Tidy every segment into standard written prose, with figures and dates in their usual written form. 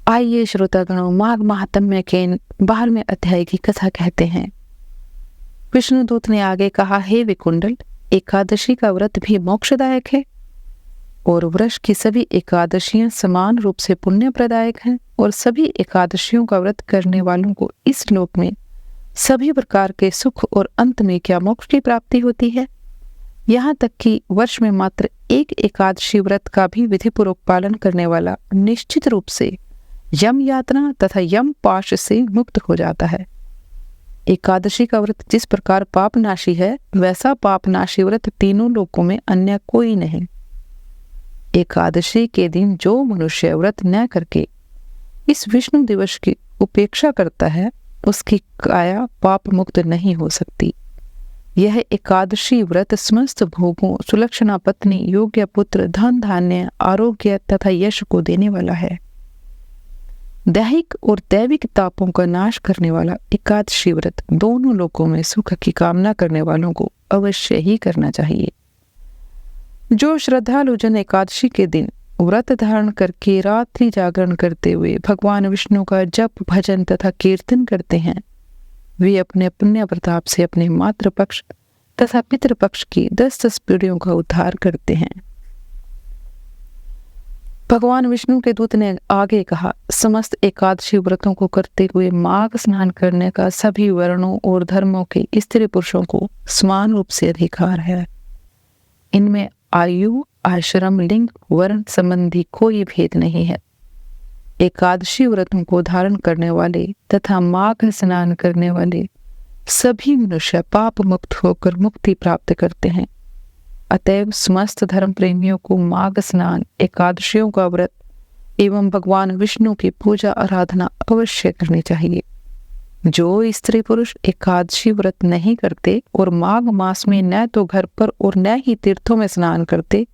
आइए श्रोतागणों, माघ महात्म्य के 12वें अध्याय की कथा कहते हैं। विष्णुदूत ने आगे कहा, हे विकुंडल, एकादशी का व्रत भी मोक्षदायक है और वृष की सभी एकादशियां समान रूप से पुण्य प्रदायक हैं और सभी एकादशियों का व्रत करने वालों को इस लोक में सभी प्रकार के सुख और अंत में क्या मोक्ष की प्राप्ति होती है। यहाँ तक कि वर्ष में मात्र एक एकादशी व्रत का भी विधिपूर्वक पालन करने वाला निश्चित रूप से यम यातना तथा यम पाश से मुक्त हो जाता है। एकादशी का व्रत जिस प्रकार पापनाशी है, वैसा पापनाशी व्रत तीनों लोकों में अन्य कोई नहीं। एकादशी के दिन जो मनुष्य व्रत न करके इस विष्णु दिवस की उपेक्षा करता है, उसकी काया पाप मुक्त नहीं हो सकती। यह एकादशी व्रत समस्त भोगों, सुलक्षणा पत्नी, योग्य पुत्र, धन धान्य, आरोग्य तथा यश को देने वाला है। दैहिक और दैविक तापों का नाश करने वाला एकादशी व्रत दोनों लोकों में सुख की कामना करने वालों को अवश्य ही करना चाहिए। जो श्रद्धालु जन एकादशी के दिन व्रत धारण करके रात्रि जागरण करते हुए भगवान विष्णु का जप, भजन तथा कीर्तन करते हैं, वे अपने पुण्य प्रताप से अपने मातृपक्ष तथा पितृपक्ष की 10-10 पीढ़ियों का उद्धार करते हैं। भगवान विष्णु के दूत ने आगे कहा, समस्त एकादशी व्रतों को करते हुए माघ स्नान करने का सभी वर्णों और धर्मों के स्त्री पुरुषों को समान रूप से अधिकार है। इनमें आयु, आश्रम, लिंग, वर्ण संबंधी कोई भेद नहीं है। एकादशी व्रतों को धारण करने वाले तथा माघ स्नान करने वाले सभी मनुष्य पाप मुक्त होकर मुक्ति प्राप्त करते हैं। अतएव समस्त धर्म प्रेमियों को माघ स्नान, एकादशियों का व्रत एवं भगवान विष्णु की पूजा आराधना अवश्य करनी चाहिए। जो स्त्री पुरुष एकादशी व्रत नहीं करते और माघ मास में न तो घर पर और न ही तीर्थों में स्नान करते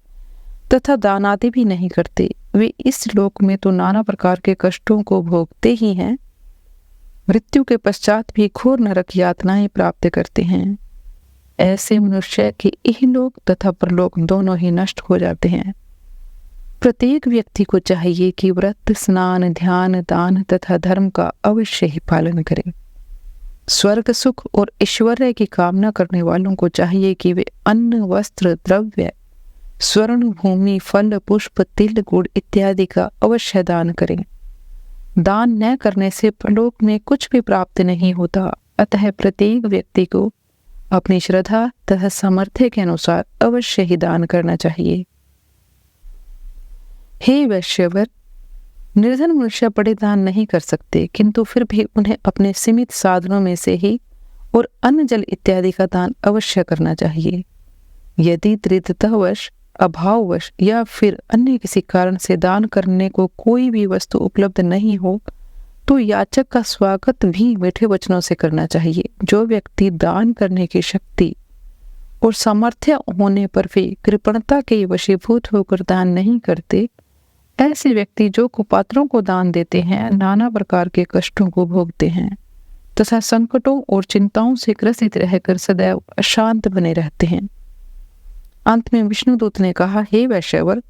तथा दान आदि भी नहीं करते, वे इस लोक में तो नाना प्रकार के कष्टों को भोगते ही हैं, मृत्यु के पश्चात भी घोर नरक यातनाएं प्राप्त करते हैं। ऐसे मनुष्य के इहलोक तथा परलोक दोनों ही नष्ट हो जाते हैं। प्रत्येक व्यक्ति को चाहिए कि व्रत, स्नान, ध्यान, दान तथा धर्म का अवश्य ही पालन करें। स्वर्ग सुख और ऐश्वर्य की कामना करने वालों को चाहिए कि वे अन्न, वस्त्र, द्रव्य, स्वर्ण, भूमि, फल, पुष्प, तिल, गुड़ इत्यादि का अवश्य दान करें। दान न करने से परलोक में कुछ भी प्राप्त नहीं होता। अतः प्रत्येक व्यक्ति को अपनी श्रद्धा तथा सामर्थ्य के अनुसार अवश्य ही दान करना चाहिए। हे वैश्यवर, निर्धन मनुष्य बड़े दान नहीं कर सकते, किंतु फिर भी उन्हें अपने सीमित साधनों में से ही और अन्न, जल इत्यादि का दान अवश्य करना चाहिए। यदि दरिद्रतावश, अभाववश या फिर अन्य किसी कारण से दान करने को कोई भी वस्तु उपलब्ध नहीं हो, तो याचक का स्वागत भी मीठे वचनों से करना चाहिए। जो व्यक्ति दान करने की शक्ति और सामर्थ्य होने पर भी कृपणता के वशीभूत होकर दान नहीं करते, ऐसे व्यक्ति जो कुपात्रों को दान देते हैं, नाना प्रकार के कष्टों को भोगते हैं तथा संकटों और चिंताओं से ग्रसित रहकर सदैव अशांत बने रहते हैं। अंत में विष्णुदूत ने कहा, हे वैश्यवर,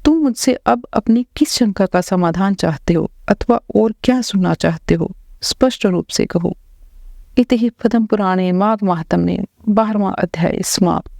तुम मुझसे अब अपनी किस शंका का समाधान चाहते हो अथवा और क्या सुनना चाहते हो, स्पष्ट रूप से कहो। इति पद्म पुराणे माघ महात्म्ये 12वां अध्याय समाप्त।